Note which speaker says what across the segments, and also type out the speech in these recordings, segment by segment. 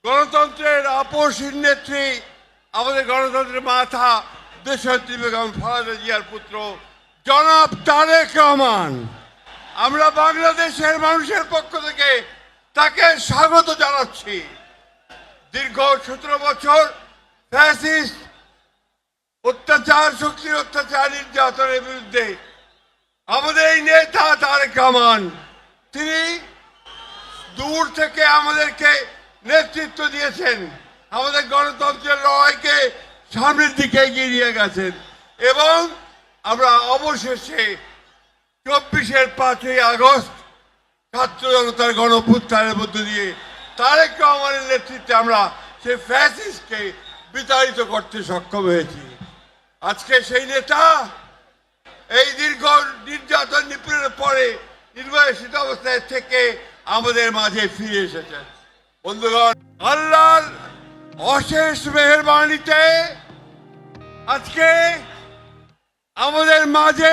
Speaker 1: গণতন্ত্রের আপসহীন নেত্রী, আমাদের গণতন্ত্রের মাথা, দেশনেত্রী বেগম খালেদা জিয়ার পুত্র জনাব তারেক রহমান। আমরা বাংলাদেশের মানুষের পক্ষ থেকে তাকে স্বাগত জানাচ্ছি। দীর্ঘ 17 বছর ফ্যাসিস্ট অত্যাচার, শক্তির অত্যাচার, নির্যাতনের বিরুদ্ধে আমাদের এই নেতা তারেক রহমান, তিনি দূর থেকে আমাদেরকে নেতৃত্ব দিয়েছেন, আমাদের গণতন্ত্রের লড়াইকে সামনের দিকে এগিয়ে নিয়ে গেছেন এবং আমরা অবশেষে 24-এর 5ই আগস্ট ছাত্র জনতার গণঅভ্যুত্থানের মধ্য দিয়ে তারেক রহমানের নেতৃত্বে আমরা সেই ফ্যাসিস্টকে বিতাড়িত করতে সক্ষম হয়েছি। আজকে সেই নেতা এই দীর্ঘ নির্যাতন নিপীড়নের পরে নির্বাসিত অবস্থায় থেকে আমাদের মাঝে ফিরে এসেছেন। বন্ধুগণ, আল্লাহর অশেষ মেহেরবানিতে আজকে আমাদের মাঝে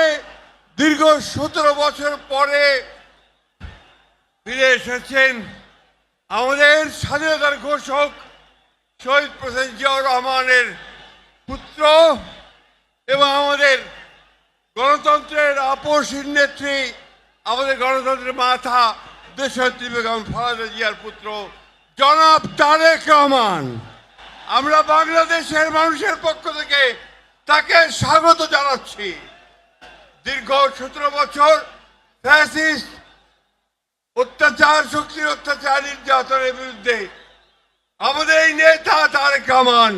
Speaker 1: দীর্ঘ 17 বছর পরে ফিরে এসেছেন আমাদের স্বাধীনতার ঘোষক শহীদ প্রেসিডেন্ট জিয়াউর রহমানের পুত্র এবং আমাদের গণতন্ত্রের আপসহীন নেত্রী, আমাদের গণতন্ত্রের মাথা, দেশনেত্রী বেগম খালেদা জিয়ার পুত্র জনাব তারেক রহমান। আমরা বাংলাদেশের মানুষের পক্ষ থেকে তাকে স্বাগত জানাচ্ছি। দীর্ঘ 17 বছর ফ্যাসিস্ট অত্যাচার, শক্তির অত্যাচার, নির্যাতনের বিরুদ্ধে আমাদের এই নেতা তারেক রহমান,